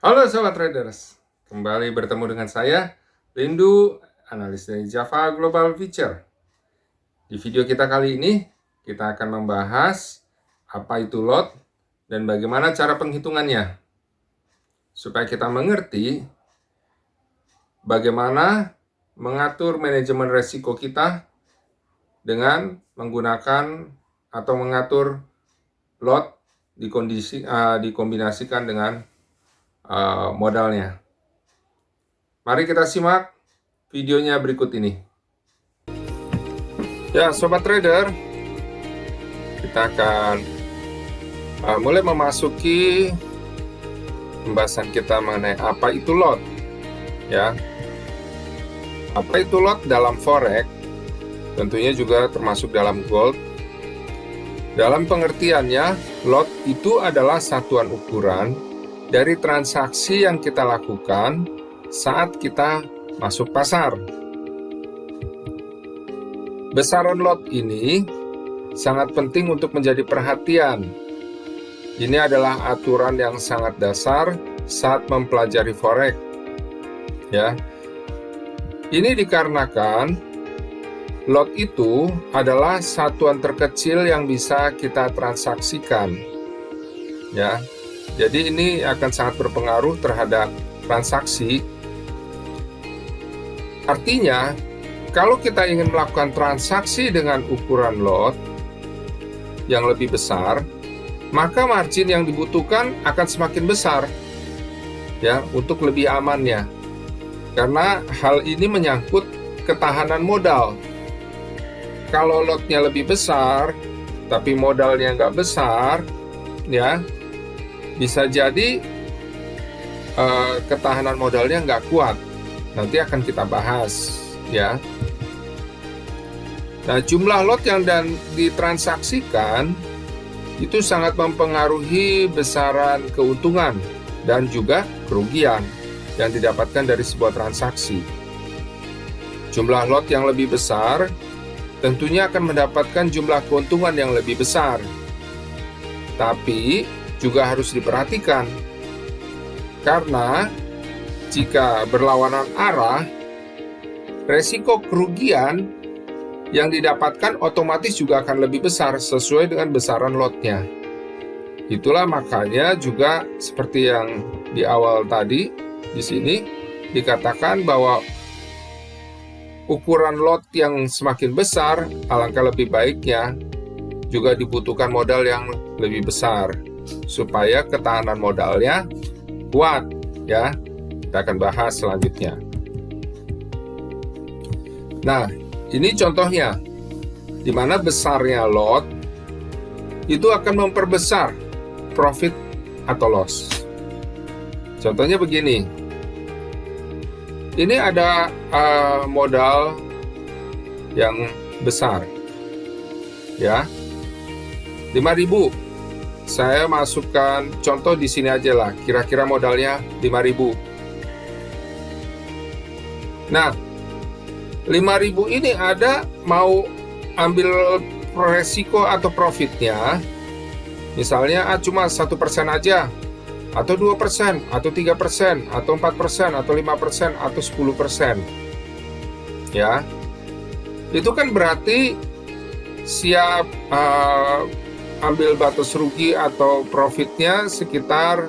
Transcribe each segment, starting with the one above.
Halo Sobat Traders, kembali bertemu dengan saya, Lindu, analis dari Java Global Future. Di video kita kali ini, kita akan membahas apa itu lot dan bagaimana cara penghitungannya. Supaya kita mengerti bagaimana mengatur manajemen resiko kita dengan menggunakan atau mengatur lot dikombinasikan dengan modalnya. Mari kita simak videonya berikut ini. Ya, Sobat Trader, kita akan mulai memasuki pembahasan kita mengenai apa itu lot. Ya, apa itu lot dalam forex? Tentunya juga termasuk dalam gold. Dalam pengertiannya, lot itu adalah satuan ukuran dari transaksi yang kita lakukan saat kita masuk pasar. Besaran lot ini sangat penting untuk menjadi perhatian. Ini adalah aturan yang sangat dasar saat mempelajari forex. Ya. Ini dikarenakan lot itu adalah satuan terkecil yang bisa kita transaksikan. Ya. Jadi ini akan sangat berpengaruh terhadap transaksi. Artinya, kalau kita ingin melakukan transaksi dengan ukuran lot yang lebih besar, maka margin yang dibutuhkan akan semakin besar. Ya, untuk lebih amannya. Karena hal ini menyangkut ketahanan modal. Kalau lotnya lebih besar, tapi modalnya nggak besar, ya, bisa jadi ketahanan modalnya nggak kuat. Nanti akan kita bahas, ya. Nah, jumlah lot yang ditransaksikan itu sangat mempengaruhi besaran keuntungan dan juga kerugian yang didapatkan dari sebuah transaksi. Jumlah lot yang lebih besar tentunya akan mendapatkan jumlah keuntungan yang lebih besar. Tapi juga harus diperhatikan, karena jika berlawanan arah, resiko kerugian yang didapatkan otomatis juga akan lebih besar sesuai dengan besaran lotnya. Itulah makanya juga seperti yang di awal tadi, di sini dikatakan bahwa ukuran lot yang semakin besar, alangkah lebih baiknya juga dibutuhkan modal yang lebih besar supaya ketahanan modalnya kuat, ya. Kita akan bahas selanjutnya. Nah, ini contohnya di mana besarnya lot itu akan memperbesar profit atau loss. Contohnya begini. Ini ada modal yang besar, ya, 5.000. Saya masukkan contoh di sini aja lah, kira-kira modalnya 5.000. Nah, 5.000 ini ada mau ambil resiko atau profitnya, misalnya cuma 1% aja, atau 2%, atau 3%, atau 4%, atau 5%, atau 10%. Ya. Itu kan berarti siap ambil batas rugi atau profitnya sekitar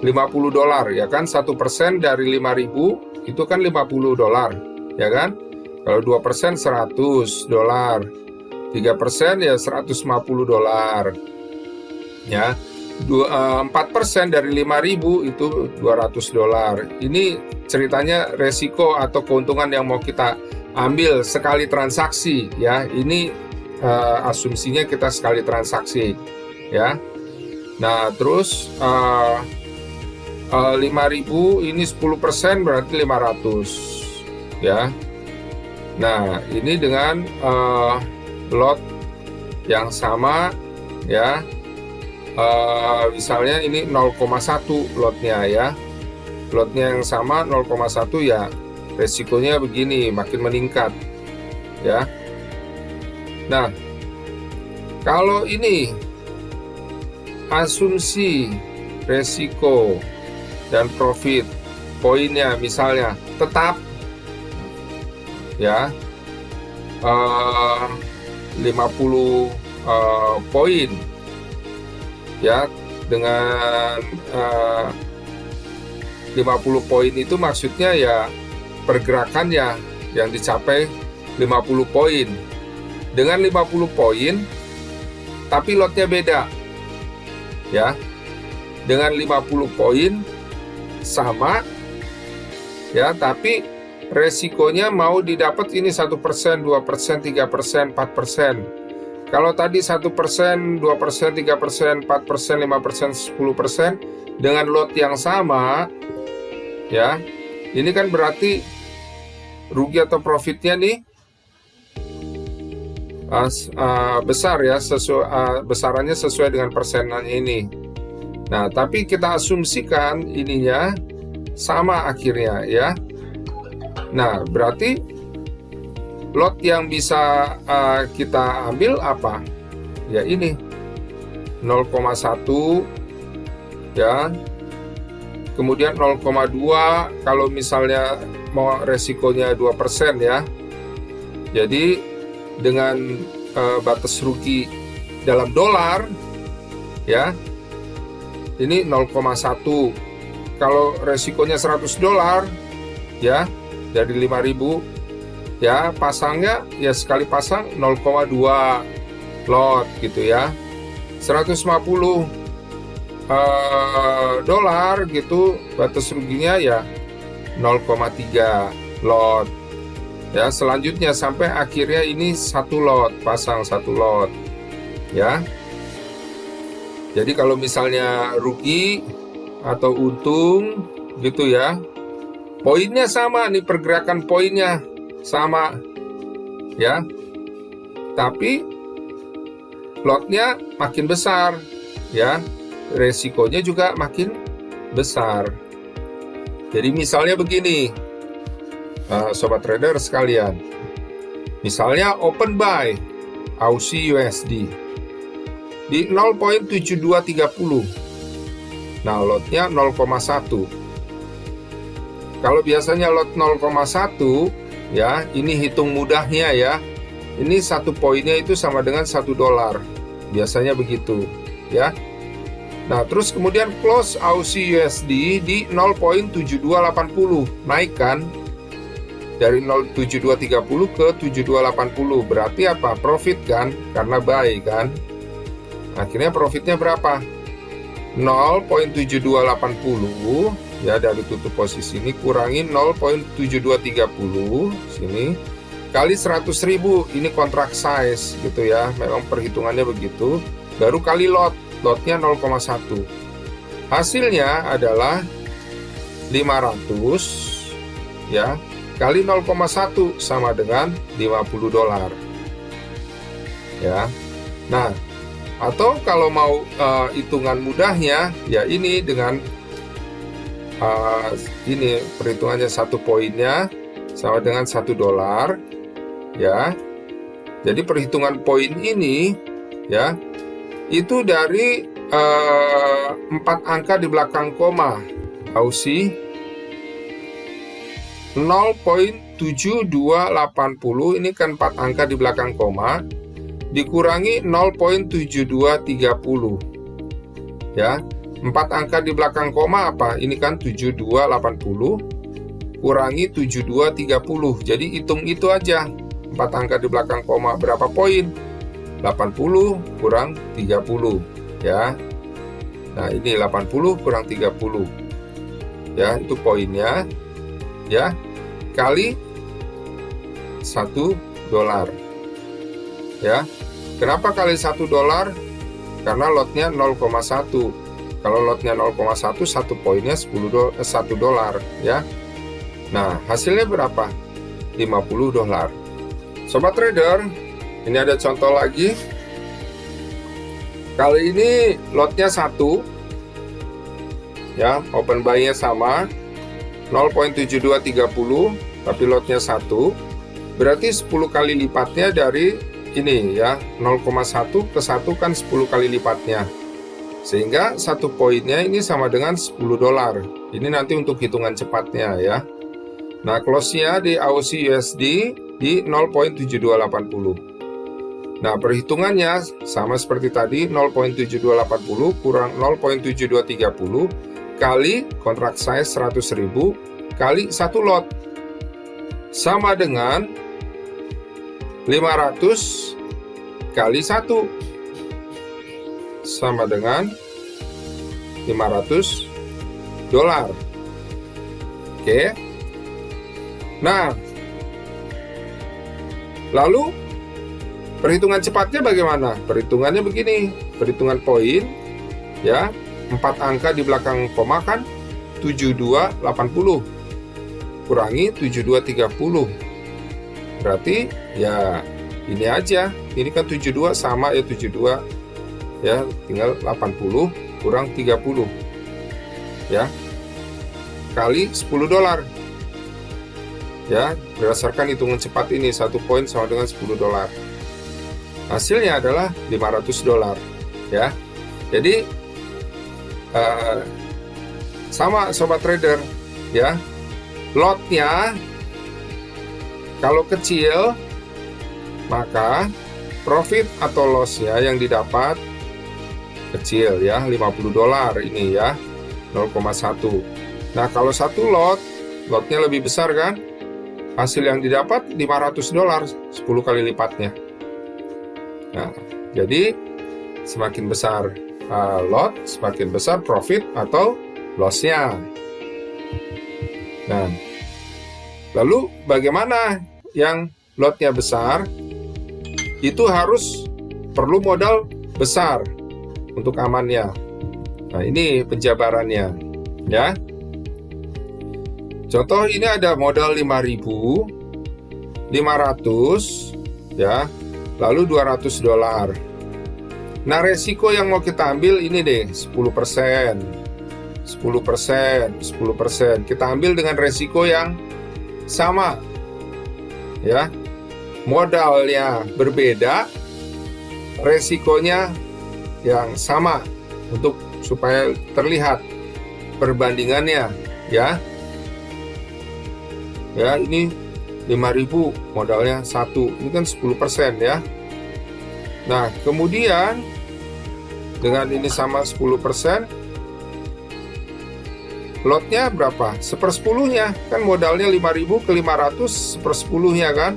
$50, ya kan? 1% dari 5.000 itu kan $50, ya kan? Kalau 2% $100, 3% ya $150. Ya. 4% dari 5.000 itu $200. Ini ceritanya resiko atau keuntungan yang mau kita ambil sekali transaksi, ya. Ini asumsinya kita sekali transaksi, ya. Nah, terus 5.000 ini 10% berarti 500, ya. Nah, ini dengan lot yang sama, ya. Misalnya ini 0,1 lotnya, ya. Lotnya yang sama 0,1, ya, resikonya begini, makin meningkat, ya. Nah, kalau ini asumsi resiko dan profit poinnya misalnya tetap ya 50 poin ya, dengan 50 poin itu maksudnya ya pergerakannya yang dicapai 50 poin. Dengan 50 poin tapi lotnya beda ya. Dengan 50 poin sama ya, tapi resikonya mau didapat ini 1%, 2%, 3%, 4%. Kalau tadi 1%, 2%, 3%, 4%, 5%, 10% dengan lot yang sama ya, ini kan berarti rugi atau profitnya nih besar ya, besarannya sesuai dengan persenan ini. Nah, tapi kita asumsikan ininya sama akhirnya ya. Nah, berarti lot yang bisa kita ambil apa? Ya ini 0,1 ya. Kemudian 0,2 kalau misalnya mau resikonya 2% ya. Jadi dengan batas rugi dalam dolar ya, ini 0,1. Kalau resikonya $100 ya, dari 5.000 ya, pasangnya ya sekali pasang 0,2 lot gitu ya. 150 dolar gitu, batas ruginya ya 0,3 lot ya. Selanjutnya sampai akhirnya ini 1 lot, pasang 1 lot ya. Jadi kalau misalnya rugi atau untung gitu ya, poinnya sama nih, pergerakan poinnya sama ya, tapi lotnya makin besar ya, resikonya juga makin besar. Jadi misalnya begini, sobat trader sekalian, misalnya open buy Aussie USD di 0.7230. Nah, lotnya 0,1. Kalau biasanya lot 0,1 ya, ini hitung mudahnya ya, ini 1 poinnya itu sama dengan $1, biasanya begitu ya. Nah, terus kemudian close Aussie USD di 0.7280, naik kan dari 0.7230 ke 7280. Berarti apa? Profit kan, karena buy kan. Akhirnya profitnya berapa? 0.7280 ya, dari tutup posisi ini kurangi 0.7230 sini kali 100.000, ini kontrak size gitu ya, memang perhitungannya begitu, baru kali lotnya 0,1. Hasilnya adalah 500 ya, kali 0,1 sama dengan $50 ya. Nah, atau kalau mau hitungan mudahnya ya, ini dengan ini perhitungannya 1 poinnya sama dengan $1 ya. Jadi perhitungan poin ini ya, itu dari 4 angka di belakang koma Aussie 0.7280, ini kan 4 angka di belakang koma, dikurangi 0.7230 ya. 4 angka di belakang koma apa? Ini kan 7280 kurangi 7230. Jadi hitung itu aja, 4 angka di belakang koma berapa poin? 80 kurang 30 ya. Nah, ini 80 kurang 30 ya, itu poinnya ya, kali $1 ya. Kenapa kali $1? Karena lotnya 0,1. Kalau lotnya 0,1, 1 poinnya $1 ya. Nah, hasilnya berapa? $50. Sobat trader, ini ada contoh lagi. Kali ini lotnya 1 ya, open buy-nya sama 0.7230, tapi lotnya 1. Berarti 10 kali lipatnya dari ini ya, 0,1 ke 1 kan 10 kali lipatnya Sehingga satu poinnya ini sama dengan $10. Ini nanti untuk hitungan cepatnya ya. Nah, close-nya di Aussie USD di 0.7280. Nah, perhitungannya sama seperti tadi, 0.7280 kurang 0.7230 kali kontrak size 100.000 kali satu lot sama dengan 500 kali 1 sama dengan $500. Oke. Nah, lalu perhitungan cepatnya bagaimana? Perhitungannya begini, perhitungan poin ya, 4 angka di belakang koma kan 7280 kurangi 7230. Berarti ya ini aja, ini kan 72 sama ya 72 ya, tinggal 80 kurang 30 ya, kali $10 ya, berdasarkan hitungan cepat ini, satu poin sama dengan $10. Hasilnya adalah $500 ya. Jadi sama sobat trader ya, lotnya kalau kecil maka profit atau loss-nya yang didapat kecil ya, $50 ini ya, 0,1. Nah, kalau satu lotnya lebih besar kan, hasil yang didapat $500, 10 kali lipatnya. Nah, jadi semakin besar lot, semakin besar profit atau loss-nya. Nah, lalu bagaimana yang lotnya besar? Itu harus perlu modal besar untuk amannya. Nah, ini penjabarannya ya. Contoh ini ada modal 5.500 ya, lalu $200. Nah, resiko yang mau kita ambil ini deh, 10%. Kita ambil dengan resiko yang sama ya. Modalnya berbeda, resikonya yang sama untuk supaya terlihat perbandingannya ya. Ya, ini 5.000 modalnya 1, ini kan 10% ya. Nah, kemudian dengan ini sama 10%, lotnya berapa? 1/10-nya, kan modalnya 5.000 ke 500, 1/10-nya kan.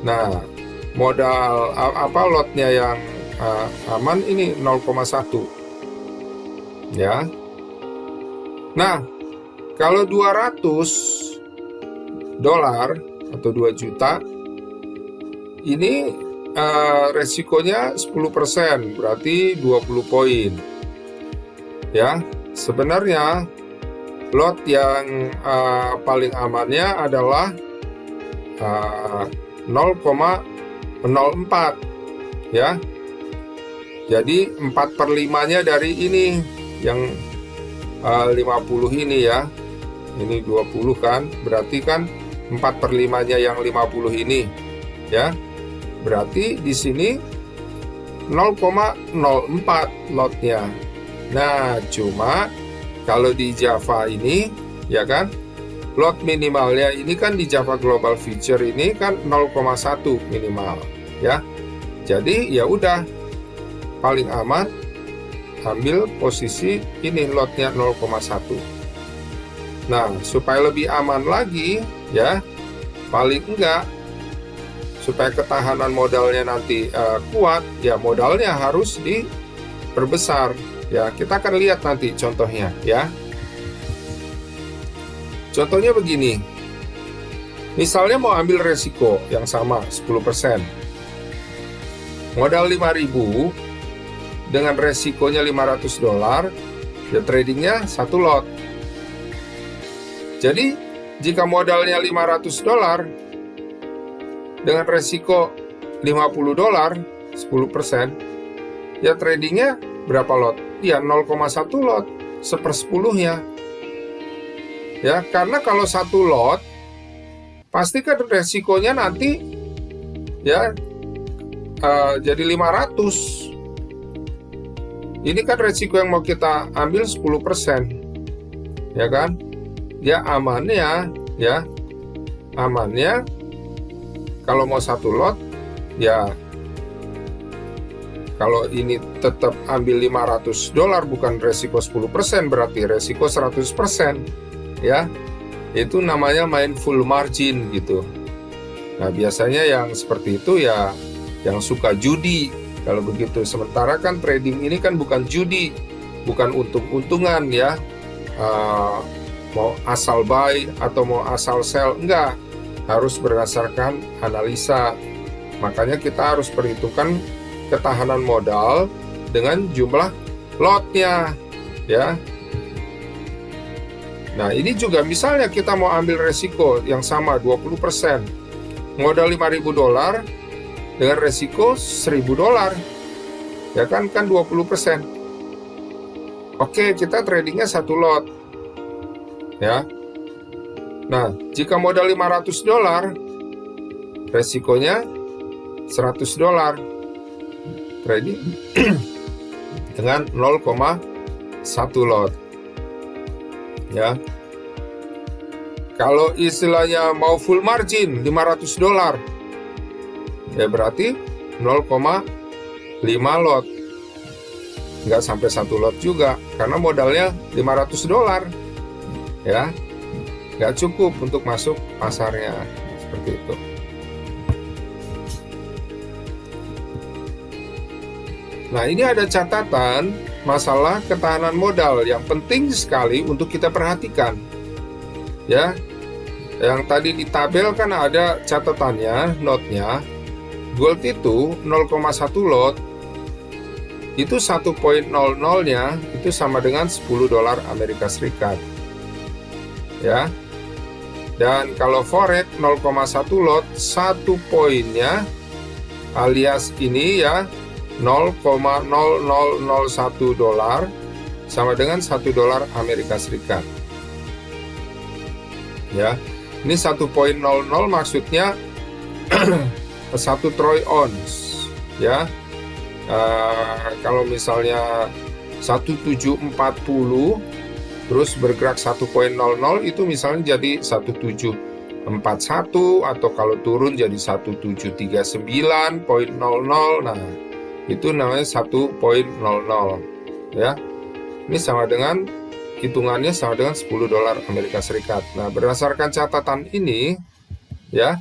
Nah, modal apa lotnya yang aman ini 0,1 ya. Nah, kalau $200 atau 2 juta ini resikonya 10%, berarti 20 poin ya. Sebenarnya lot yang paling amannya adalah 0,04 ya. Jadi 4/5-nya dari ini yang 50 ini ya. Ini 20 kan, berarti kan 4/5-nya yang 50 ini ya. Berarti di sini 0,04 lotnya. Nah, cuma kalau di Java ini ya kan, lot minimalnya ini kan di Java Global Future ini kan 0,1 minimal ya. Jadi ya udah, paling aman ambil posisi ini lotnya 0,1. Nah, supaya lebih aman lagi ya, paling enggak supaya ketahanan modalnya nanti kuat ya, modalnya harus diperbesar ya. Kita akan lihat nanti contohnya ya. Contohnya begini, misalnya mau ambil resiko yang sama 10%, modal 5.000 dengan resikonya $500, ya tradingnya satu lot. Jadi jika modalnya $500 dengan resiko $50, 10%, ya tradingnya berapa lot? Ya 0,1 lot, 1/10-nya. Ya, karena kalau satu lot pasti kan resikonya nanti ya jadi 500 Ini kan resiko yang mau kita ambil 10%, ya kan? Ya amannya kalau mau satu lot, ya kalau ini tetap ambil $500 bukan resiko 10%, berarti resiko 100%, ya. Itu namanya main full margin gitu. Nah, biasanya yang seperti itu ya yang suka judi kalau begitu. Sementara kan trading ini kan bukan judi, bukan untung-untungan ya. Mau asal buy atau mau asal sell, enggak. Harus berdasarkan analisa. Makanya kita harus perhitungkan ketahanan modal dengan jumlah lotnya, ya. Nah, ini juga misalnya kita mau ambil resiko yang sama 20%. Modal $5.000 dengan resiko $1.000. Ya kan 20%. Oke, kita tradingnya satu lot. Ya. Nah, jika modal $500, resikonya $100. Trading dengan 0,1 lot. Ya. Kalau istilahnya mau full margin $500, ya berarti 0,5 lot. Nggak sampai 1 lot juga, karena modalnya $500. Ya, nggak cukup untuk masuk pasarnya, seperti itu. Nah, ini ada catatan masalah ketahanan modal yang penting sekali untuk kita perhatikan. Ya, yang tadi di tabel kan ada catatannya, notnya. Gold itu 0,1 lot, itu 1.00-nya itu sama dengan $10 Amerika Serikat. Ya. Dan kalau forex 0,1 lot, 1 poinnya alias ini ya $0,0001 sama dengan $1 Amerika Serikat. Ya, ini 1.00 maksudnya 1 troy ounce, ya. Kalau misalnya 1740 terus bergerak 1.00 itu misalnya jadi 1741, atau kalau turun jadi 1739.00. Nah, itu namanya 1.00, ya. Ini sama dengan hitungannya sama dengan $10 Amerika Serikat. Nah, berdasarkan catatan ini, ya,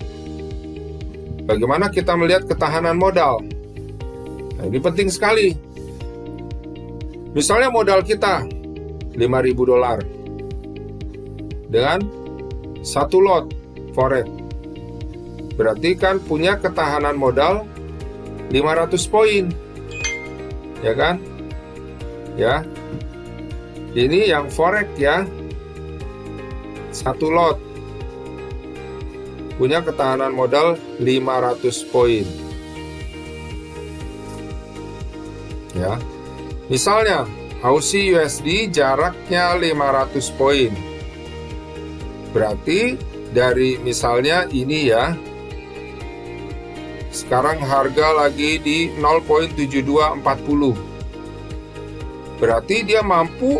bagaimana kita melihat ketahanan modal? Nah, ini penting sekali. Misalnya modal kita $5.000 dengan 1 lot forex, berarti kan punya ketahanan modal 500 poin, ya kan? Ya. Ini yang forex ya, 1 lot punya ketahanan modal 500 poin. Ya. Misalnya Aussie USD jaraknya 500 poin. Berarti dari misalnya ini ya, sekarang harga lagi di 0.7240. Berarti dia mampu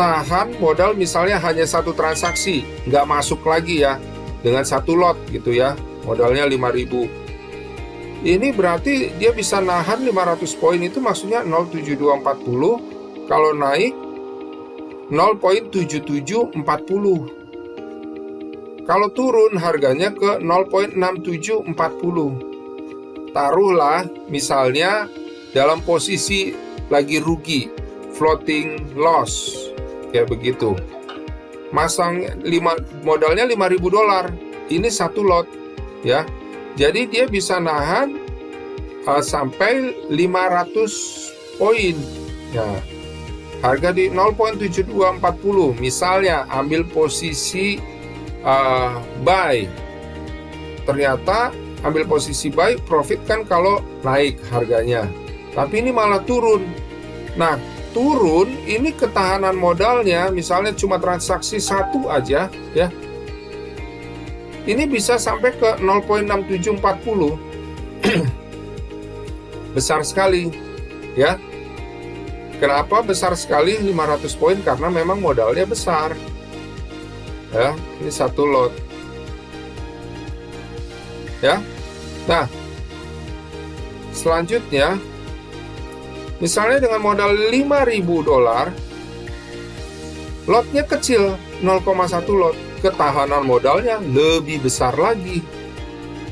tahan modal misalnya hanya 1 transaksi, nggak masuk lagi ya, dengan 1 lot gitu ya, modalnya 5.000. Ini berarti dia bisa nahan 500 poin, itu maksudnya 0.7240, kalau naik 0.7740. Kalau turun harganya ke 0.6740. Taruhlah misalnya dalam posisi lagi rugi, floating loss, kayak begitu. Masang modalnya $5.000, ini 1 lot ya. Jadi dia bisa nahan sampai 500 poin. Ya. Harga di 0.7240, misalnya ambil posisi buy. Ternyata ambil posisi buy, profit kan kalau naik harganya. Tapi ini malah turun. Nah, turun ini ketahanan modalnya misalnya cuma transaksi 1 aja ya. Ini bisa sampai ke 0.6740. Besar sekali ya. Kenapa besar sekali 500 poin? Karena memang modalnya besar. Ya, ini satu lot. Ya. Nah, selanjutnya misalnya dengan modal $5.000, lotnya kecil, 0,1 lot, ketahanan modalnya lebih besar lagi.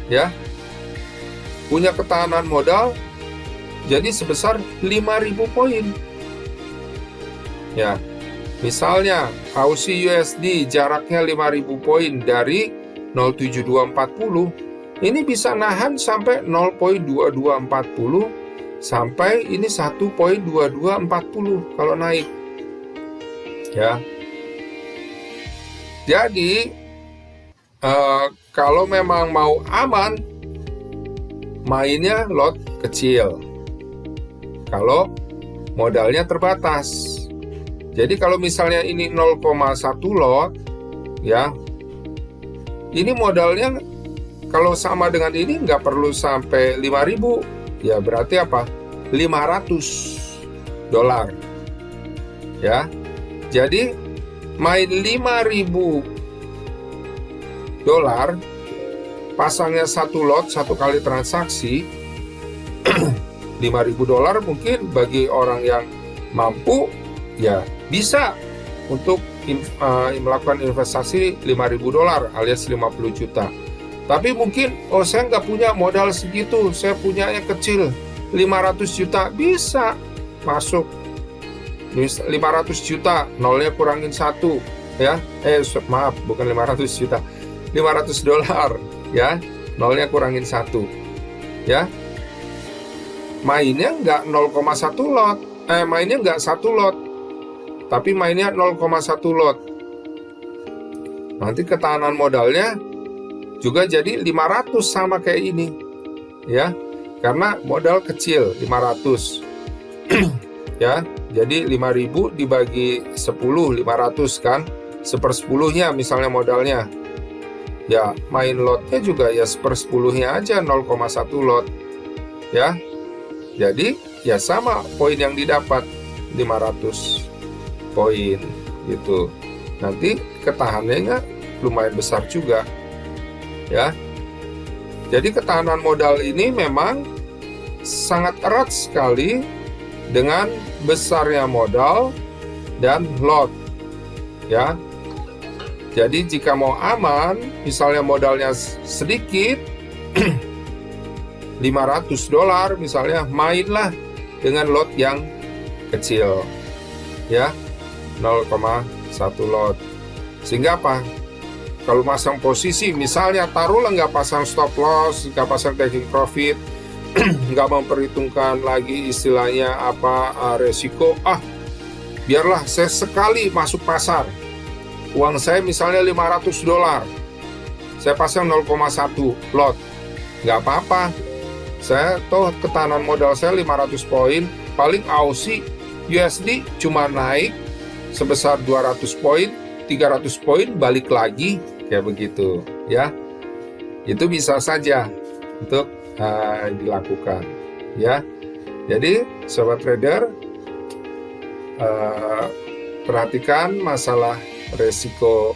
Ya. Punya ketahanan modal jadi sebesar 5.000 poin. Ya. Misalnya Aussie USD jaraknya 5.000 poin dari 0,7240, ini bisa nahan sampai 0,2240 sampai ini 1,2240 kalau naik. Ya. Jadi kalau memang mau aman, mainnya lot kecil. Kalau modalnya terbatas. Jadi kalau misalnya ini 0,1 lot, ya, ini modalnya kalau sama dengan ini nggak perlu sampai 5.000, ya berarti apa? $500. Ya, jadi main $5.000, pasangnya satu lot, satu kali transaksi, $5.000 mungkin bagi orang yang mampu, ya bisa untuk melakukan investasi $5.000 alias 50 juta. Tapi mungkin, saya nggak punya modal segitu, saya punyanya kecil, 500 juta, bisa masuk. 500 juta, nolnya kurangin 1, ya. Maaf, bukan 500 juta, $500, ya. Nolnya kurangin 1, ya. Mainnya nggak 0,1 lot, mainnya nggak 1 lot, tapi mainnya 0,1 lot. Nanti ketahanan modalnya juga jadi 500 sama kayak ini, ya. Karena modal kecil 500. Ya, jadi 5.000 dibagi 10, 500 kan, 1/10-nya misalnya modalnya. Ya, main lotnya juga ya 1/10-nya aja, 0,1 lot. Ya. Jadi, ya sama poin yang didapat 500 poin gitu. Nanti ketahanannya lumayan besar juga. Ya. Jadi ketahanan modal ini memang sangat erat sekali dengan besarnya modal dan lot. Ya. Jadi jika mau aman, misalnya modalnya sedikit, $500 misalnya, mainlah dengan lot yang kecil. Ya. 0,1 lot. Sehingga apa? Kalau masang posisi, misalnya taruhlah nggak pasang stop loss, nggak pasang taking profit, nggak memperhitungkan lagi istilahnya resiko. Biarlah saya sekali masuk pasar, uang saya misalnya $500, saya pasang 0,1 lot, nggak apa-apa. Saya ketahanan modal saya 500 poin, paling Aussie USD cuma naik sebesar 200 poin, 300 poin balik lagi, kayak begitu, ya. Itu bisa saja untuk dilakukan, ya. Jadi sobat trader, perhatikan masalah resiko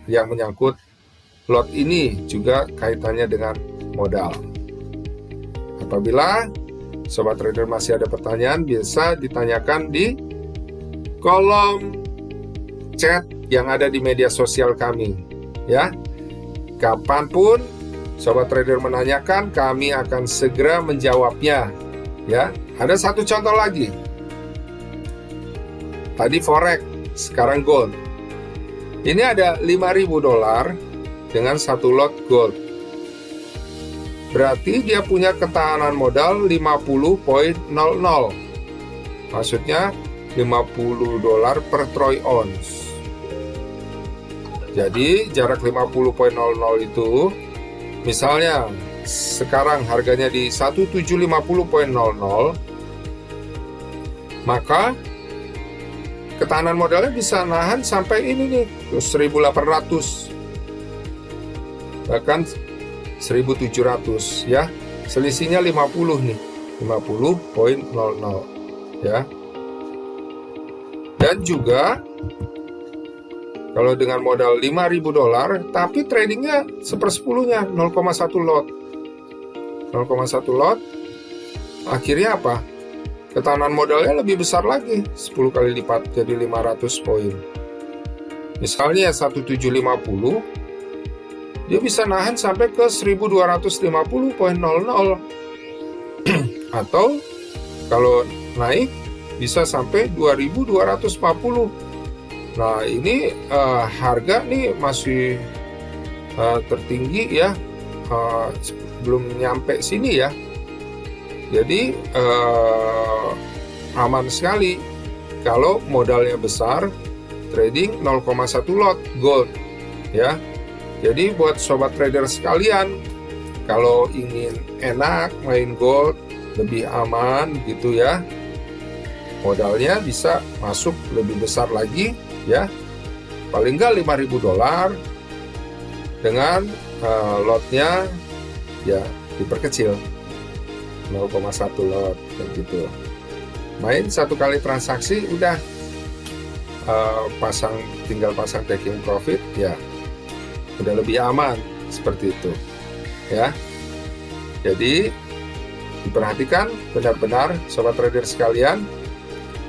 yang menyangkut lot ini, juga kaitannya dengan modal. Apabila sobat trader masih ada pertanyaan, bisa ditanyakan di kolom chat yang ada di media sosial kami, ya. Kapanpun sobat trader menanyakan, kami akan segera menjawabnya, ya. Ada satu contoh lagi. Tadi forex, sekarang gold. Ini ada $5.000 dengan satu lot gold. Berarti dia punya ketahanan modal 50.00. Maksudnya $50 per troy ounce. Jadi jarak 50.00 itu, misalnya sekarang harganya di 1750.00, maka ketahanan modalnya bisa nahan sampai ini nih, 1.800, bahkan 1.700, ya. Selisihnya 50 nih, 50.00. ya. Dan juga kalau dengan modal $5.000 tapi tradingnya 1/10-nya, 0,1 lot. 0,1 lot, akhirnya apa? Ketahanan modalnya lebih besar lagi, 10 kali lipat, jadi 500 poin. Misalnya 1750, dia bisa nahan sampai ke 1250.00. Atau kalau naik bisa sampai 2240. Nah, ini harga nih masih tertinggi ya, belum nyampe sini ya. Jadi aman sekali kalau modalnya besar, trading 0,1 lot gold ya. Jadi buat sobat trader sekalian, kalau ingin enak main gold, lebih aman gitu ya, modalnya bisa masuk lebih besar lagi ya, paling nggak $5.000 dengan lotnya ya diperkecil 0,1 lot begitu. Main 1 kali transaksi udah tinggal pasang taking profit ya, udah lebih aman seperti itu ya. Jadi diperhatikan benar-benar sobat trader sekalian,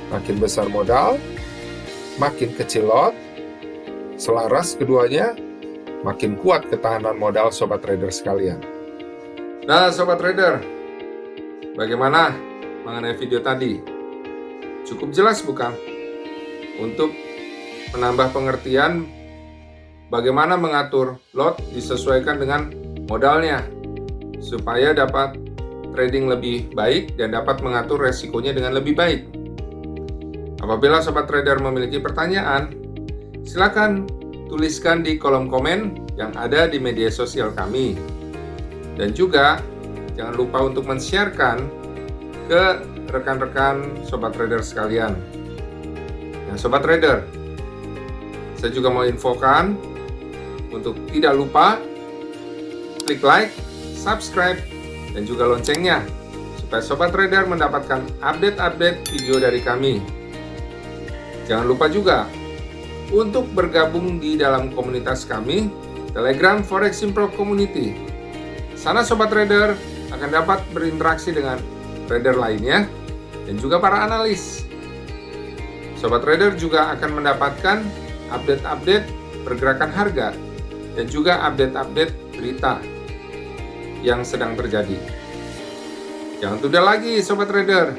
makin besar modal, makin kecil lot, selaras keduanya, makin kuat ketahanan modal sobat trader sekalian. Nah sobat trader, bagaimana mengenai video tadi? Cukup jelas bukan? Untuk menambah pengertian bagaimana mengatur lot disesuaikan dengan modalnya, supaya dapat trading lebih baik dan dapat mengatur resikonya dengan lebih baik. Apabila sobat trader memiliki pertanyaan, silakan tuliskan di kolom komen yang ada di media sosial kami. Dan juga jangan lupa untuk men-sharekan ke rekan-rekan sobat trader sekalian. Nah, sobat trader, saya juga mau infokan untuk tidak lupa klik like, subscribe, dan juga loncengnya supaya sobat trader mendapatkan update-update video dari kami. Jangan lupa juga untuk bergabung di dalam komunitas kami, Telegram Forex Impro Community. Sana sobat trader akan dapat berinteraksi dengan trader lainnya dan juga para analis. Sobat trader juga akan mendapatkan update-update pergerakan harga dan juga update-update berita yang sedang terjadi. Jangan tunda lagi sobat trader.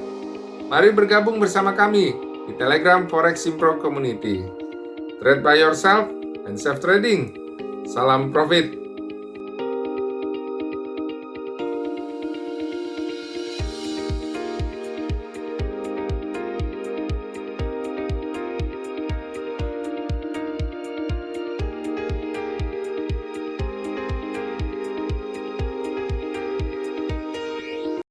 Mari bergabung bersama kami di Telegram Forex Impro Community. Trade by yourself and safe trading. Salam profit.